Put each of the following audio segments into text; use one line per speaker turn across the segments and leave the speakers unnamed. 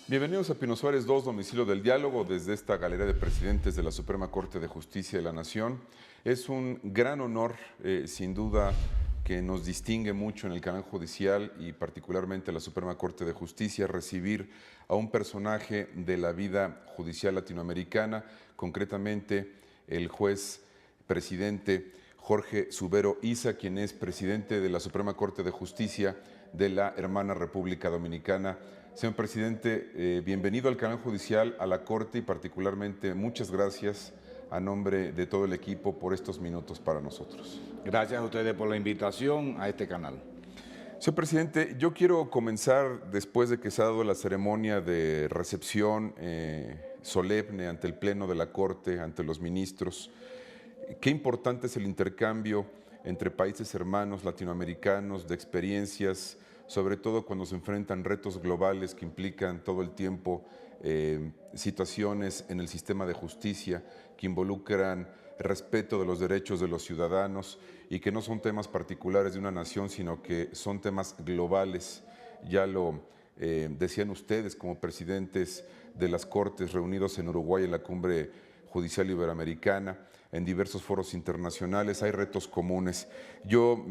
Bienvenidos a Pino Suárez 2, domicilio del diálogo, desde esta galería de presidentes de la Suprema Corte de Justicia de la Nación. Es un gran honor, sin duda, que nos distingue mucho en el canal judicial y particularmente la Suprema Corte de Justicia, recibir a un personaje de la vida judicial latinoamericana, concretamente el juez presidente Jorge Subero Isa, quien es presidente de la Suprema Corte de Justicia de la hermana República Dominicana. Señor presidente, bienvenido al canal judicial, a la Corte y particularmente muchas gracias a nombre de todo el equipo por estos minutos para nosotros.
Gracias a ustedes por la invitación a este canal.
Señor presidente, yo quiero comenzar después de que se ha dado la ceremonia de recepción solemne ante el Pleno de la Corte, ante los ministros. Qué importante es el intercambio entre países hermanos latinoamericanos de experiencias, sobre todo cuando se enfrentan retos globales que implican todo el tiempo situaciones en el sistema de justicia que involucran el respeto de los derechos de los ciudadanos y que no son temas particulares de una nación, sino que son temas globales. Ya lo decían ustedes como presidentes de las Cortes reunidos en Uruguay en la Cumbre Judicial Iberoamericana, en diversos foros internacionales, hay retos comunes. Yo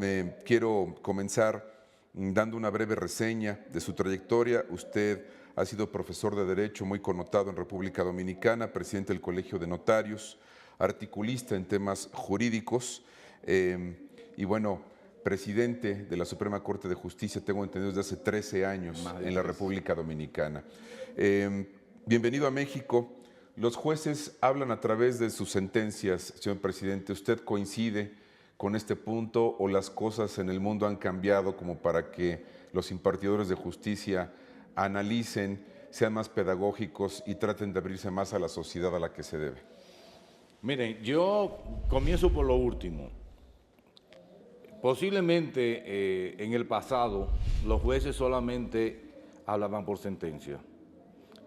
quiero comenzar dando una breve reseña de su trayectoria. Usted ha sido profesor de Derecho muy connotado en República Dominicana, presidente del Colegio de Notarios, articulista en temas jurídicos y bueno, presidente de la Suprema Corte de Justicia, tengo entendido desde hace 13 años en la República Dominicana. Bienvenido a México. Los jueces hablan a través de sus sentencias, señor presidente. ¿Usted coincide con este punto o las cosas en el mundo han cambiado como para que los impartidores de justicia analicen, sean más pedagógicos y traten de abrirse más a la sociedad a la que se debe?
Miren, yo comienzo por lo último. Posiblemente en el pasado los jueces solamente hablaban por sentencia.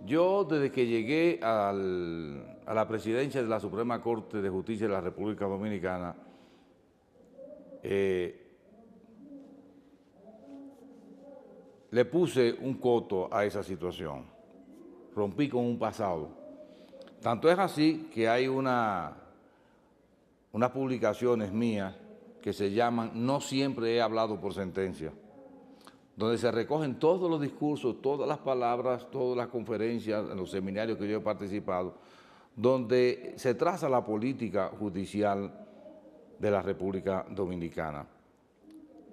Yo desde que llegué a la presidencia de la Suprema Corte de Justicia de la República Dominicana, le puse un coto a esa situación, rompí con un pasado. Tanto es así que hay unas publicaciones mías que se llaman No siempre he hablado por sentencia, donde se recogen todos los discursos, todas las palabras, todas las conferencias, en los seminarios que yo he participado, donde se traza la política judicial de la República Dominicana.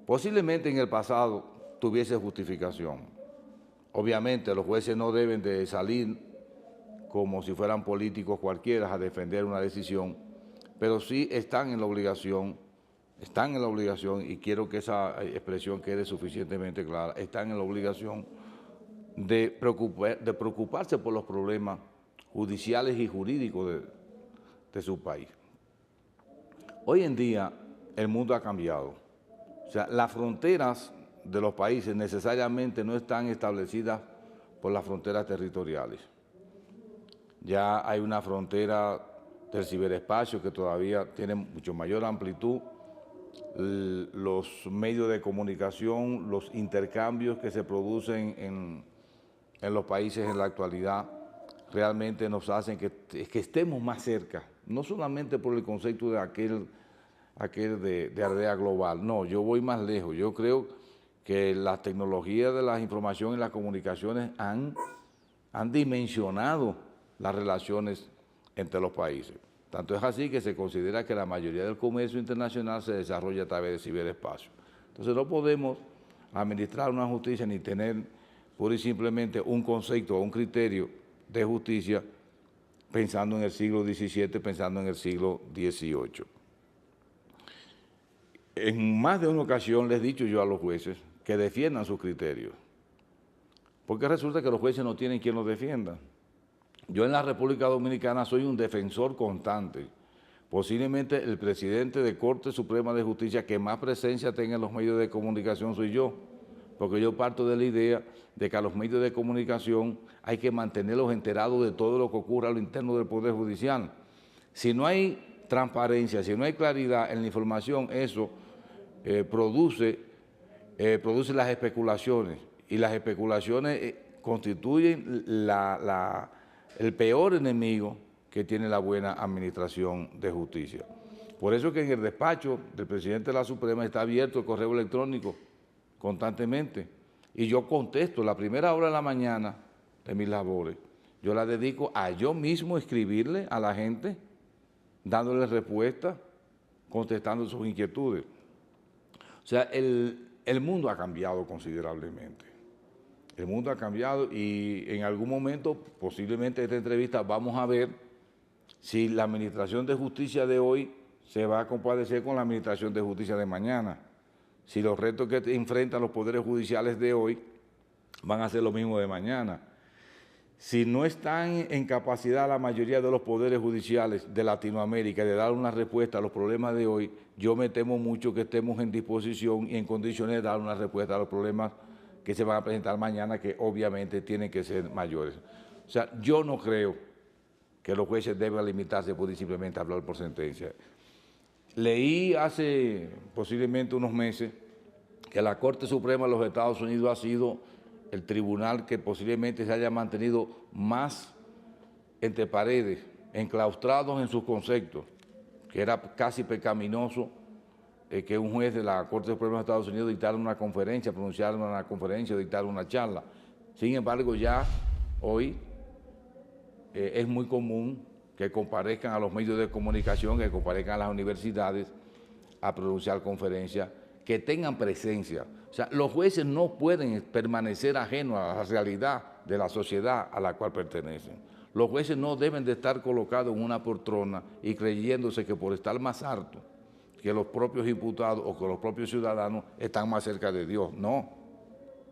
Posiblemente en el pasado tuviese justificación. Obviamente los jueces no deben de salir como si fueran políticos cualquiera a defender una decisión, pero sí están en la obligación, y quiero que esa expresión quede suficientemente clara, están en la obligación de preocuparse por los problemas judiciales y jurídicos de su país. Hoy en día el mundo ha cambiado. O sea, las fronteras de los países necesariamente no están establecidas por las fronteras territoriales. Ya hay una frontera del ciberespacio que todavía tiene mucho mayor amplitud. Los medios de comunicación, los intercambios que se producen en los países en la actualidad realmente nos hacen que estemos más cerca, no solamente por el concepto de aquel de aldea global, no, yo voy más lejos. Yo creo que las tecnologías de la información y las comunicaciones han dimensionado las relaciones entre los países. Tanto es así que se considera que la mayoría del comercio internacional se desarrolla a través del ciberespacio. Entonces no podemos administrar una justicia ni tener pura y simplemente un concepto o un criterio de justicia pensando en el siglo XVII, pensando en el siglo XVIII. En más de una ocasión les he dicho yo a los jueces que defiendan sus criterios, porque resulta que los jueces no tienen quien los defienda. Yo en la República Dominicana soy un defensor constante. Posiblemente el presidente de Corte Suprema de Justicia que más presencia tenga en los medios de comunicación soy yo, porque yo parto de la idea de que a los medios de comunicación hay que mantenerlos enterados de todo lo que ocurre a lo interno del Poder Judicial. Si no hay transparencia, si no hay claridad en la información, eso produce las especulaciones, y las especulaciones constituyen el peor enemigo que tiene la buena administración de justicia. Por eso que en el despacho del presidente de la Suprema está abierto el correo electrónico constantemente. Y yo contesto la primera hora de la mañana de mis labores. Yo la dedico a yo mismo escribirle a la gente, dándole respuesta, contestando sus inquietudes. O sea, el mundo ha cambiado considerablemente. El mundo ha cambiado y en algún momento, posiblemente en esta entrevista, vamos a ver si la administración de justicia de hoy se va a compadecer con la administración de justicia de mañana. Si los retos que enfrentan los poderes judiciales de hoy van a ser lo mismo de mañana. Si no están en capacidad la mayoría de los poderes judiciales de Latinoamérica de dar una respuesta a los problemas de hoy, yo me temo mucho que estemos en disposición y en condiciones de dar una respuesta a los problemas que se van a presentar mañana, que obviamente tienen que ser mayores. O sea, yo no creo que los jueces deban limitarse por simplemente hablar por sentencia. Leí hace posiblemente unos meses que la Corte Suprema de los Estados Unidos ha sido el tribunal que posiblemente se haya mantenido más entre paredes, enclaustrados en sus conceptos, que era casi pecaminoso que un juez de la Corte Suprema de los Estados Unidos dictara una conferencia, pronunciara una conferencia, dictara una charla. Sin embargo, ya hoy es muy común que comparezcan a los medios de comunicación, que comparezcan a las universidades a pronunciar conferencias, que tengan presencia. O sea, los jueces no pueden permanecer ajenos a la realidad de la sociedad a la cual pertenecen. Los jueces no deben de estar colocados en una poltrona y creyéndose que por estar más alto que los propios imputados o que los propios ciudadanos están más cerca de Dios. No,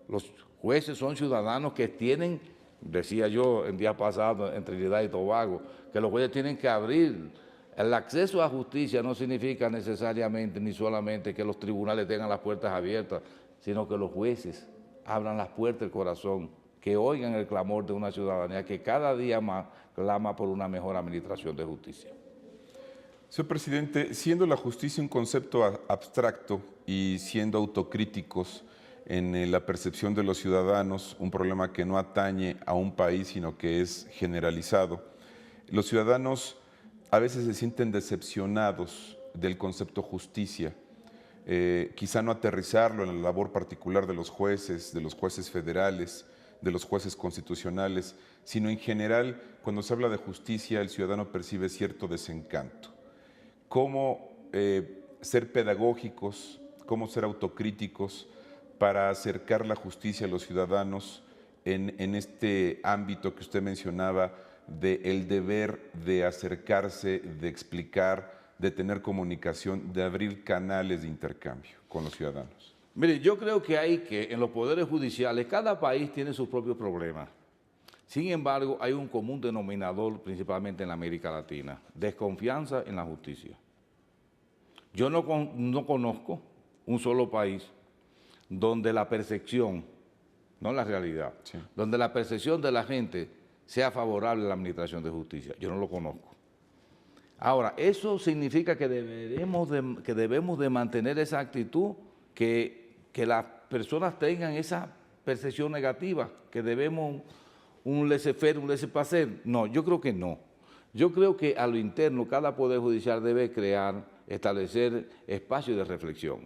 los jueces son ciudadanos que tienen, decía yo el día pasado en Trinidad y Tobago, que los jueces tienen que abrir. El acceso a justicia no significa necesariamente ni solamente que los tribunales tengan las puertas abiertas, sino que los jueces abran las puertas del corazón, que oigan el clamor de una ciudadanía que cada día más clama por una mejor administración de justicia.
Señor presidente, siendo la justicia un concepto abstracto y siendo autocríticos en la percepción de los ciudadanos, un problema que no atañe a un país, sino que es generalizado, los ciudadanos a veces se sienten decepcionados del concepto justicia, quizá no aterrizarlo en la labor particular de los jueces federales, de los jueces constitucionales, sino en general, cuando se habla de justicia, el ciudadano percibe cierto desencanto. ¿Cómo ser pedagógicos, cómo ser autocríticos para acercar la justicia a los ciudadanos en este ámbito que usted mencionaba del deber de acercarse, de explicar, de tener comunicación, de abrir canales de intercambio con los ciudadanos?
Mire, yo creo que en los poderes judiciales, cada país tiene sus propios problemas. Sin embargo, hay un común denominador, principalmente en la América Latina: desconfianza en la justicia. Yo no conozco un solo país donde la percepción, no la realidad, sí, donde la percepción de la gente sea favorable a la administración de justicia. Yo no lo conozco. Ahora, eso significa que debemos de mantener esa actitud, que las personas tengan esa percepción negativa, que debemos un laissez-faire, un laissez-passer. No, yo creo que no. Yo creo que a lo interno cada poder judicial debe establecer espacios de reflexión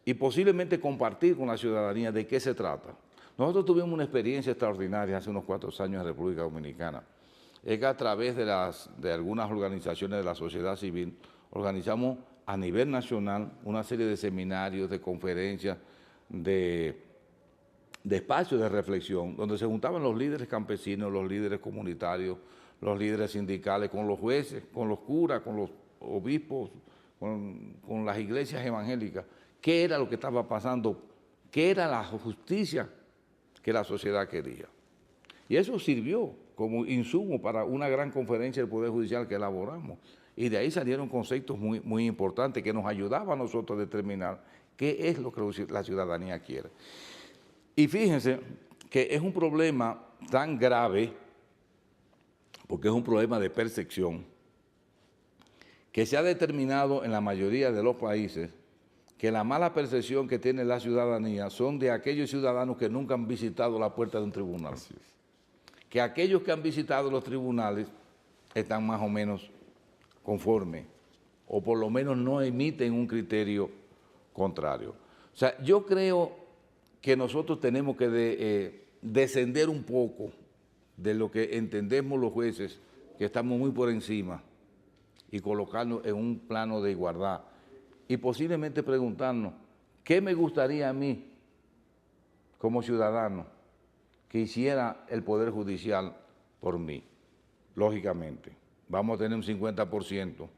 y posiblemente compartir con la ciudadanía de qué se trata. Nosotros tuvimos una experiencia extraordinaria hace unos 4 años en República Dominicana. Es que a través de algunas organizaciones de la sociedad civil organizamos a nivel nacional una serie de seminarios, de conferencias, de espacios de reflexión, donde se juntaban los líderes campesinos, los líderes comunitarios, los líderes sindicales, con los jueces, con los curas, con los obispos, con las iglesias evangélicas. ¿Qué era lo que estaba pasando? ¿Qué era la justicia que la sociedad quería? Y eso sirvió como insumo para una gran conferencia del Poder Judicial que elaboramos. Y de ahí salieron conceptos muy, muy importantes que nos ayudaban a nosotros a determinar qué es lo que la ciudadanía quiere. Y fíjense que es un problema tan grave, porque es un problema de percepción, que se ha determinado en la mayoría de los países que la mala percepción que tiene la ciudadanía son de aquellos ciudadanos que nunca han visitado la puerta de un tribunal.
Así es.
Que aquellos que han visitado los tribunales están más o menos conformes, o por lo menos no emiten un criterio contrario. O sea, yo creo que nosotros tenemos que descender un poco de lo que entendemos los jueces, que estamos muy por encima, y colocarnos en un plano de igualdad. Y posiblemente preguntarnos, ¿qué me gustaría a mí, como ciudadano, que hiciera el Poder Judicial por mí? Lógicamente, vamos a tener un 50%,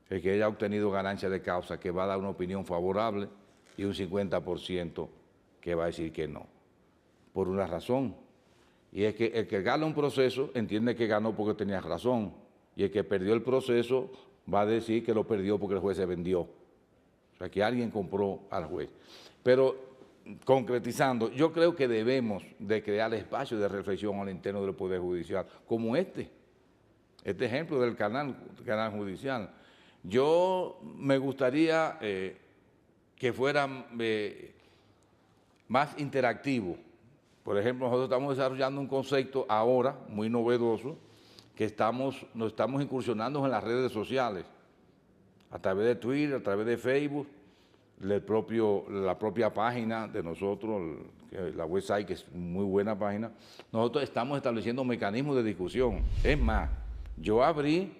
el que haya obtenido ganancia de causa, que va a dar una opinión favorable, y un 50% que va a decir que no, por una razón, y es que el que gana un proceso entiende que ganó porque tenía razón, y el que perdió el proceso va a decir que lo perdió porque el juez se vendió, o sea, que alguien compró al juez. Pero, concretizando, yo creo que debemos de crear espacios de reflexión al interno del Poder Judicial, como este ejemplo del canal judicial. Yo me gustaría que fuera más interactivo. Por ejemplo, nosotros estamos desarrollando un concepto ahora muy novedoso, que nos estamos incursionando en las redes sociales, a través de Twitter, a través de Facebook, la propia página de nosotros, la website, que es muy buena página. Nosotros estamos estableciendo mecanismos de discusión. Es más, yo abrí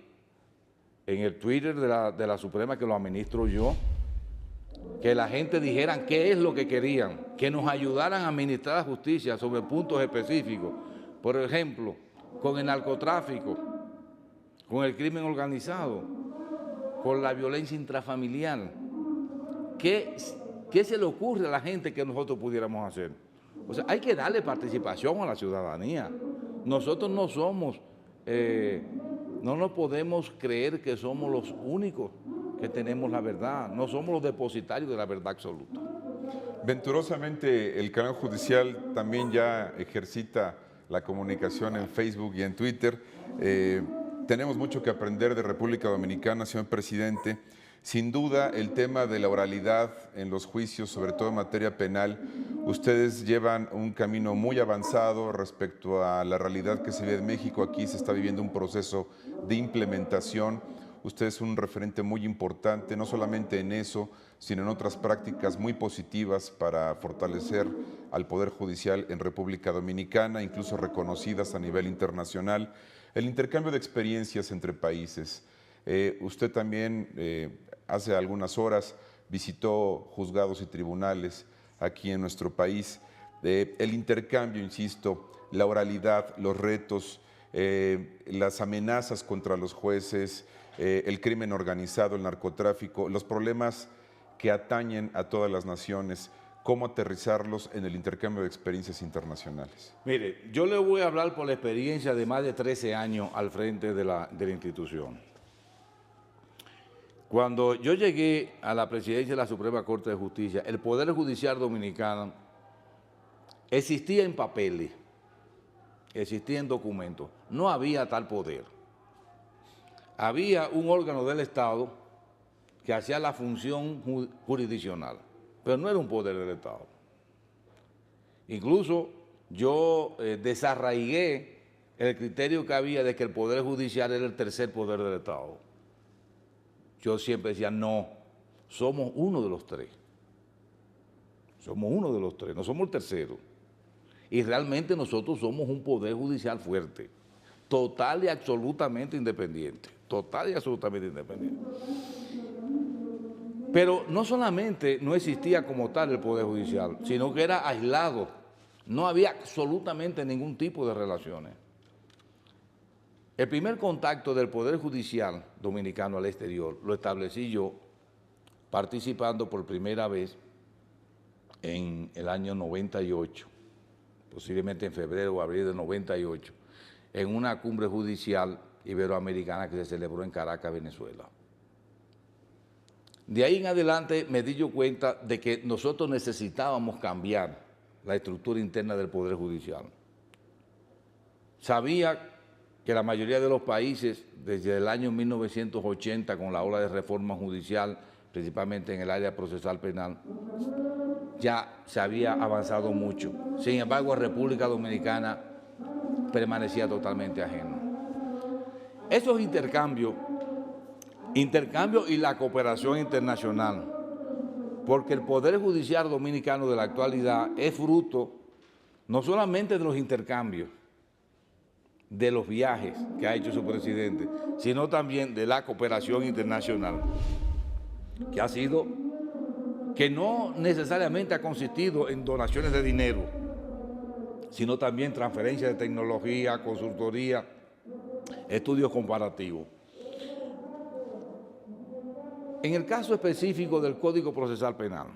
en el Twitter de la Suprema, que lo administro yo, que la gente dijera qué es lo que querían, que nos ayudaran a administrar la justicia sobre puntos específicos. Por ejemplo, con el narcotráfico, con el crimen organizado, con la violencia intrafamiliar. ¿Qué se le ocurre a la gente que nosotros pudiéramos hacer? O sea, hay que darle participación a la ciudadanía. Nosotros no somos, no nos podemos creer que somos los únicos que tenemos la verdad, no somos los depositarios de la verdad absoluta.
Venturosamente, el canal judicial también ya ejercita la comunicación en Facebook y en Twitter. Tenemos mucho que aprender de República Dominicana, señor presidente. Sin duda, el tema de la oralidad en los juicios, sobre todo en materia penal, ustedes llevan un camino muy avanzado respecto a la realidad que se vive en México. Aquí se está viviendo un proceso de implementación. Usted es un referente muy importante, no solamente en eso, sino en otras prácticas muy positivas para fortalecer al Poder Judicial en República Dominicana, incluso reconocidas a nivel internacional. El intercambio de experiencias entre países. Usted también hace algunas horas visitó juzgados y tribunales aquí en nuestro país. El intercambio, insisto, la oralidad, los retos, las amenazas contra los jueces, el crimen organizado, el narcotráfico, los problemas que atañen a todas las naciones, cómo aterrizarlos en el intercambio de experiencias internacionales.
Mire, yo le voy a hablar por la experiencia de más de 13 años al frente de la institución. Cuando yo llegué a la presidencia de la Suprema Corte de Justicia, el Poder Judicial Dominicano existía en papeles, existía en documentos, no había tal poder. Había un órgano del Estado que hacía la función jurisdiccional, pero no era un poder del Estado. Incluso yo desarraigué el criterio que había de que el Poder Judicial era el tercer poder del Estado. Yo siempre decía, no, somos uno de los tres. Somos uno de los tres, no somos el tercero. Y realmente nosotros somos un Poder Judicial fuerte, total y absolutamente independiente. Total y absolutamente independiente. Pero no solamente no existía como tal el Poder Judicial, sino que era aislado. No había absolutamente ningún tipo de relaciones. El primer contacto del Poder Judicial dominicano al exterior lo establecí yo participando por primera vez en el año 98, posiblemente en febrero o abril del 98, en una cumbre judicial iberoamericana que se celebró en Caracas, Venezuela. De ahí en adelante me di yo cuenta de que nosotros necesitábamos cambiar la estructura interna del Poder Judicial. Sabía que la mayoría de los países, desde el año 1980, con la ola de reforma judicial, principalmente en el área procesal penal, ya se había avanzado mucho. Sin embargo, República Dominicana permanecía totalmente ajeno. Esos intercambios y la cooperación internacional, porque el Poder Judicial Dominicano de la actualidad es fruto no solamente de los intercambios, de los viajes que ha hecho su presidente, sino también de la cooperación internacional, que no necesariamente ha consistido en donaciones de dinero, sino también transferencia de tecnología, consultoría, estudios comparativos. En el caso específico del Código Procesal Penal,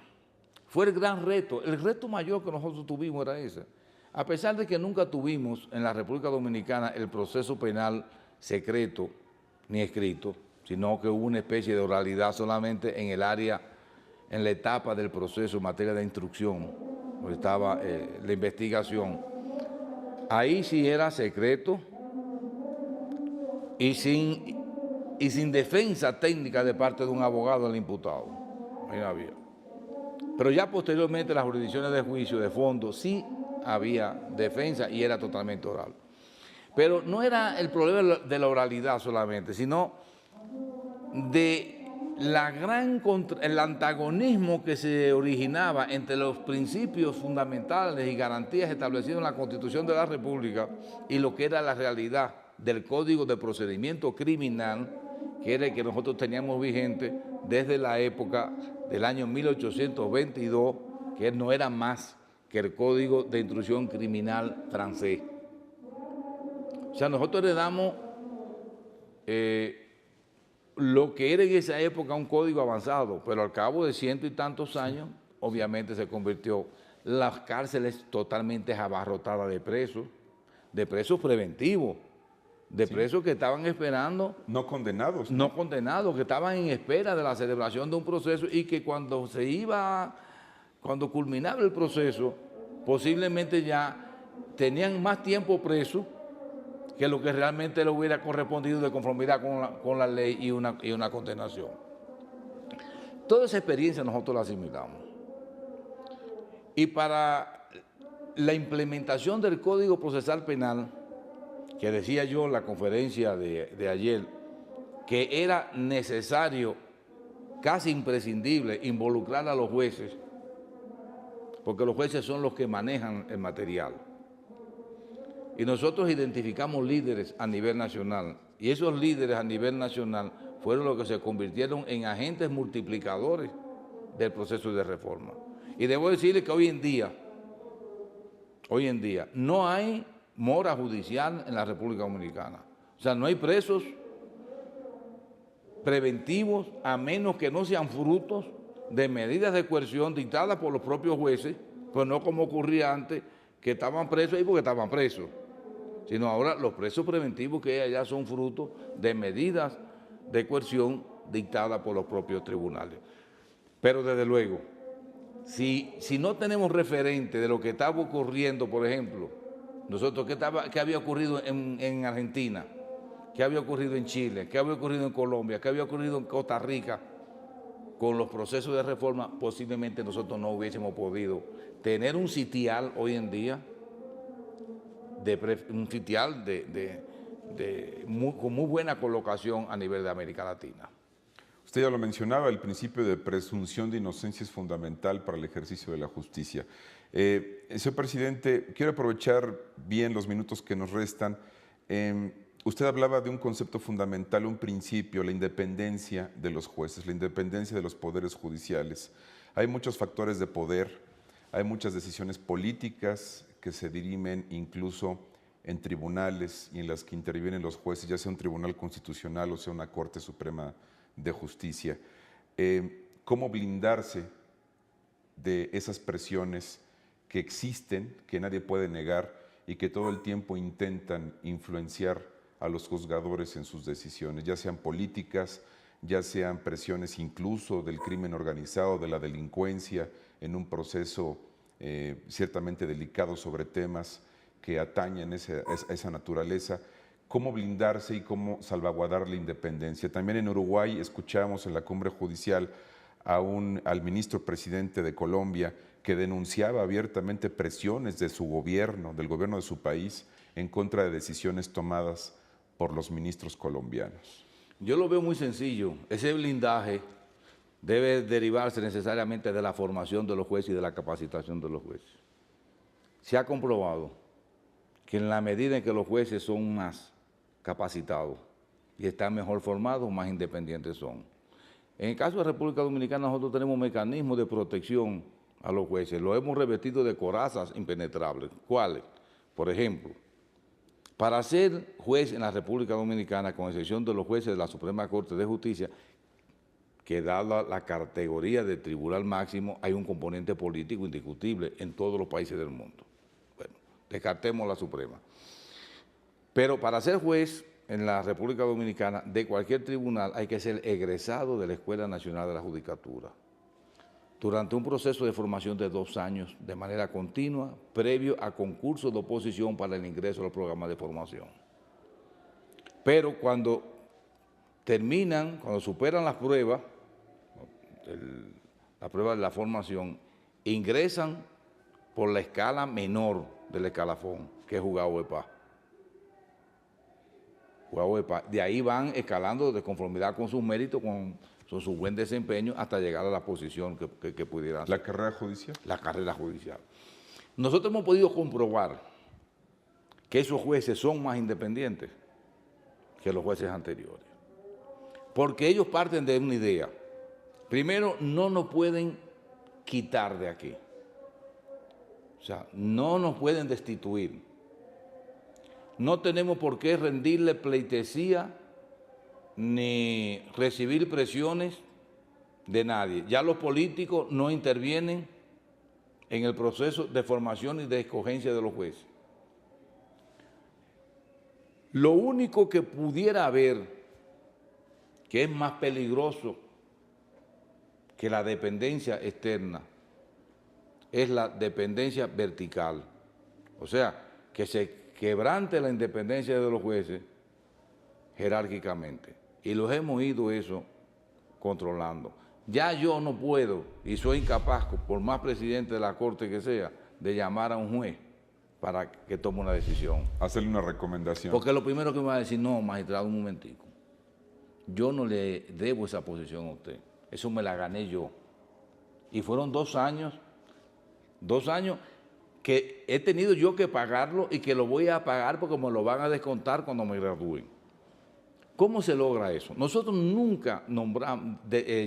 fue el gran reto, el reto mayor que nosotros tuvimos era ese. A pesar de que nunca tuvimos en la República Dominicana el proceso penal secreto ni escrito, sino que hubo una especie de oralidad solamente en el área, en la etapa del proceso en materia de instrucción, donde estaba la investigación. Ahí sí era secreto y sin defensa técnica de parte de un abogado del imputado. Ahí no había. Pero ya posteriormente las jurisdicciones de juicio de fondo sí había defensa y era totalmente oral. Pero no era el problema de la oralidad solamente, sino de el antagonismo que se originaba entre los principios fundamentales y garantías establecidos en la Constitución de la República y lo que era la realidad del Código de Procedimiento Criminal, que era el que nosotros teníamos vigente desde la época del año 1822, que no era más que el Código de Instrucción Criminal francés. O sea, nosotros heredamos lo que era en esa época un código avanzado, pero al cabo de ciento y tantos años, obviamente se convirtió las cárceles totalmente abarrotadas de presos preventivos, de presos que estaban esperando.
No condenados.
No condenados, que estaban en espera de la celebración de un proceso y que cuando culminaba el proceso, posiblemente ya tenían más tiempo presos que lo que realmente le hubiera correspondido de conformidad con la ley y una condenación. Toda esa experiencia nosotros la asimilamos. Y para la implementación del Código Procesal Penal, que decía yo en la conferencia de ayer, que era necesario, casi imprescindible, involucrar a los jueces, porque los jueces son los que manejan el material. Y nosotros identificamos líderes a nivel nacional, y esos líderes a nivel nacional fueron los que se convirtieron en agentes multiplicadores del proceso de reforma. Y debo decirle que hoy en día, no hay mora judicial en la República Dominicana. O sea, no hay presos preventivos a menos que no sean frutos de medidas de coerción dictadas por los propios jueces, pues no como ocurría antes, que estaban presos ahí porque estaban presos, sino ahora los presos preventivos que hay allá son frutos de medidas de coerción dictadas por los propios tribunales. Pero desde luego, si no tenemos referente de lo que estaba ocurriendo, por ejemplo, nosotros, ¿qué había ocurrido en Argentina? ¿Qué había ocurrido en Chile? ¿Qué había ocurrido en Colombia? ¿Qué había ocurrido en Costa Rica? Con los procesos de reforma, posiblemente nosotros no hubiésemos podido tener un sitial hoy en día, con muy buena colocación a nivel de América Latina.
Usted ya lo mencionaba, el principio de presunción de inocencia es fundamental para el ejercicio de la justicia. Señor presidente, quiero aprovechar bien los minutos que nos restan. Usted hablaba de un concepto fundamental, un principio, la independencia de los jueces, la independencia de los poderes judiciales. Hay muchos factores de poder, hay muchas decisiones políticas que se dirimen incluso en tribunales y en las que intervienen los jueces, ya sea un tribunal constitucional o sea una Corte Suprema de Justicia. ¿Cómo blindarse de esas presiones que existen, que nadie puede negar y que todo el tiempo intentan influenciar a los juzgadores en sus decisiones, ya sean políticas, ya sean presiones incluso del crimen organizado, de la delincuencia, en un proceso ciertamente delicado sobre temas que atañen esa naturaleza? ¿Cómo blindarse y cómo salvaguardar la independencia? También en Uruguay escuchamos en la cumbre judicial al ministro presidente de Colombia, que denunciaba abiertamente presiones de su gobierno, del gobierno de su país, en contra de decisiones tomadas por los ministros colombianos?
Yo lo veo muy sencillo. Ese blindaje debe derivarse necesariamente de la formación de los jueces y de la capacitación de los jueces. Se ha comprobado que en la medida en que los jueces son más capacitados y están mejor formados, más independientes son. En el caso de República Dominicana, nosotros tenemos mecanismos de protección a los jueces. Lo hemos revestido de corazas impenetrables. ¿Cuáles? Por ejemplo, para ser juez en la República Dominicana, con excepción de los jueces de la Suprema Corte de Justicia, que dada la categoría de tribunal máximo, hay un componente político indiscutible en todos los países del mundo. Bueno, descartemos la Suprema. Pero para ser juez en la República Dominicana de cualquier tribunal hay que ser egresado de la Escuela Nacional de la Judicatura durante un proceso de formación de 2 años de manera continua, previo a concursos de oposición para el ingreso a los programas de formación. Pero cuando terminan, cuando superan las pruebas, la prueba de la formación, ingresan por la escala menor del escalafón, que es juzgado de paz. De ahí van escalando de conformidad con sus méritos, con su buen desempeño, hasta llegar a la posición que pudieran ser.
¿La carrera judicial?
La carrera judicial. Nosotros hemos podido comprobar que esos jueces son más independientes que los jueces anteriores, porque ellos parten de una idea. Primero, no nos pueden quitar de aquí. O sea, no nos pueden destituir. No tenemos por qué rendirle pleitesía ni recibir presiones de nadie. Ya los políticos no intervienen en el proceso de formación y de escogencia de los jueces. Lo único que pudiera haber que es más peligroso que la dependencia externa es la dependencia vertical. O sea, que se quebrante la independencia de los jueces jerárquicamente. Y los hemos ido eso controlando. Ya yo no puedo, y soy incapaz, por más presidente de la Corte que sea, de llamar a un juez para que tome una decisión.
Hacerle una recomendación.
Porque lo primero que me va a decir, no, magistrado, un momentico, yo no le debo esa posición a usted, eso me la gané yo. Y fueron 2 años que he tenido yo que pagarlo y que lo voy a pagar porque me lo van a descontar cuando me gradúen. ¿Cómo se logra eso? Nosotros nunca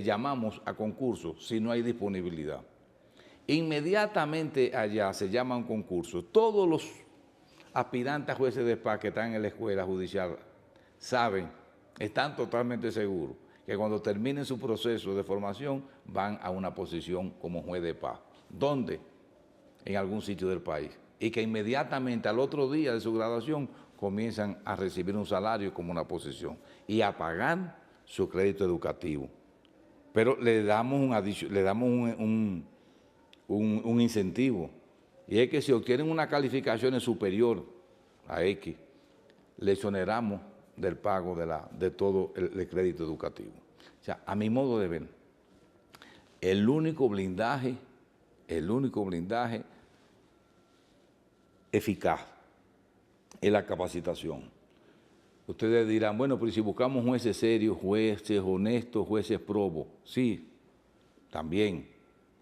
llamamos a concursos si no hay disponibilidad. Inmediatamente allá se llama un concurso. Todos los aspirantes a jueces de paz que están en la escuela judicial saben, están totalmente seguros, que cuando terminen su proceso de formación van a una posición como juez de paz. ¿Dónde? En algún sitio del país. Y que inmediatamente al otro día de su graduación comienzan a recibir un salario como una posición y a pagar su crédito educativo. Pero le damos un incentivo, y es que si obtienen una calificación superior a X, le exoneramos del pago de todo el crédito educativo. O sea, a mi modo de ver, el único blindaje eficaz es la capacitación. Ustedes dirán, bueno, pero si buscamos jueces serios, jueces honestos, jueces probos, sí, también.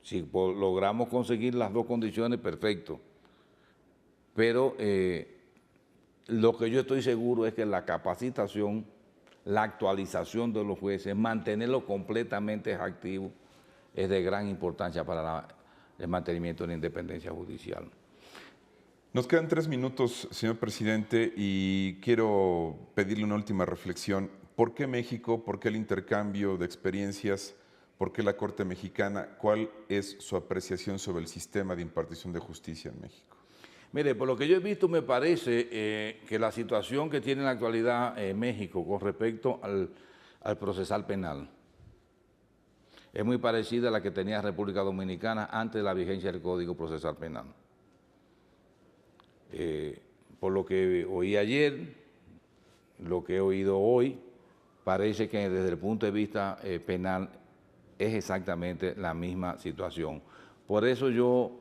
Si logramos conseguir las 2 condiciones, perfecto. Pero lo que yo estoy seguro es que la capacitación, la actualización de los jueces, mantenerlos completamente activos, es de gran importancia para el mantenimiento de la independencia judicial.
Nos quedan 3 minutos, señor presidente, y quiero pedirle una última reflexión. ¿Por qué México? ¿Por qué el intercambio de experiencias? ¿Por qué la Corte Mexicana? ¿Cuál es su apreciación sobre el sistema de impartición de justicia en México?
Mire, por lo que yo he visto, me parece que la situación que tiene en la actualidad México con respecto al procesal penal es muy parecida a la que tenía República Dominicana antes de la vigencia del Código Procesal Penal. Por lo que oí ayer, lo que he oído hoy, parece que desde el punto de vista penal es exactamente la misma situación. Por eso yo,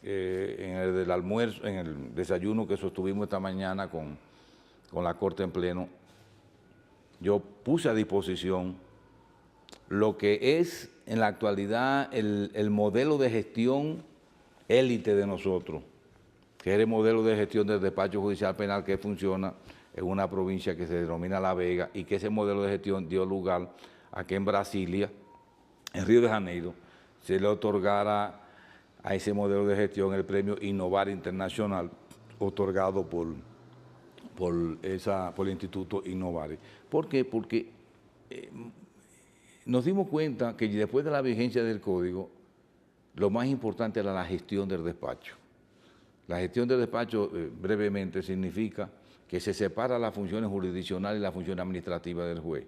en el desayuno que sostuvimos esta mañana con la Corte en pleno, yo puse a disposición lo que es en la actualidad el modelo de gestión élite de nosotros, que es el modelo de gestión del despacho judicial penal que funciona en una provincia que se denomina La Vega, y que ese modelo de gestión dio lugar a que en Brasilia, en Río de Janeiro, se le otorgara a ese modelo de gestión el premio Innovar Internacional, otorgado por el Instituto Innovar. ¿Por qué? Porque nos dimos cuenta que después de la vigencia del código, lo más importante era la gestión del despacho. La gestión del despacho, brevemente, significa que se separa las funciones jurisdiccionales y la función administrativa del juez.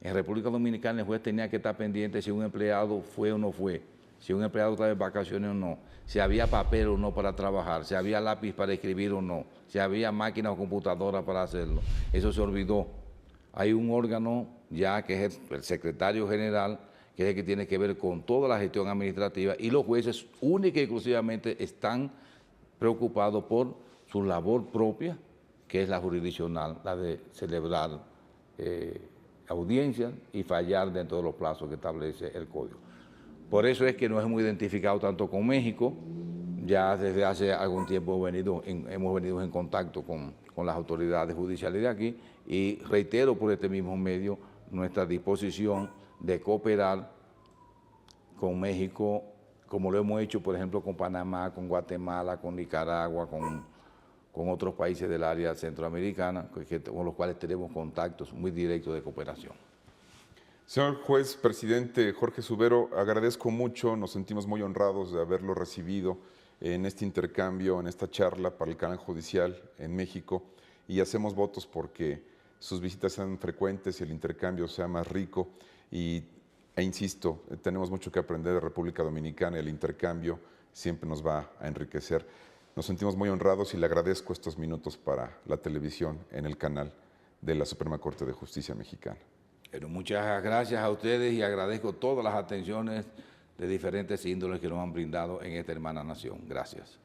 En República Dominicana el juez tenía que estar pendiente si un empleado fue o no fue, si un empleado estaba de vacaciones o no, si había papel o no para trabajar, si había lápiz para escribir o no, si había máquina o computadora para hacerlo. Eso se olvidó. Hay un órgano ya que es el secretario general, que es el que tiene que ver con toda la gestión administrativa, y los jueces única y exclusivamente están preocupados por su labor propia, que es la jurisdiccional, la de celebrar audiencias y fallar dentro de los plazos que establece el código. Por eso es que nos hemos identificado tanto con México. Ya desde hace algún tiempo hemos venido en contacto con las autoridades judiciales de aquí, y reitero por este mismo medio nuestra disposición de cooperar con México, como lo hemos hecho, por ejemplo, con Panamá, con Guatemala, con Nicaragua, con otros países del área centroamericana, con los cuales tenemos contactos muy directos de cooperación.
Señor juez presidente Jorge Subero, agradezco mucho, nos sentimos muy honrados de haberlo recibido en este intercambio, en esta charla para el canal judicial en México, y hacemos votos porque sus visitas sean frecuentes y el intercambio sea más rico, e insisto, tenemos mucho que aprender de República Dominicana y el intercambio siempre nos va a enriquecer. Nos sentimos muy honrados y le agradezco estos minutos para la televisión en el canal de la Suprema Corte de Justicia Mexicana.
Pero muchas gracias a ustedes y agradezco todas las atenciones de diferentes índoles que nos han brindado en esta hermana nación. Gracias.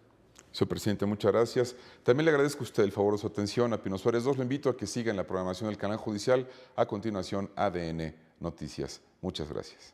Señor presidente, muchas gracias. También le agradezco a usted el favor de su atención. A Pino Suárez 2 lo invito a que siga en la programación del canal judicial. A continuación, ADN Noticias. Muchas gracias.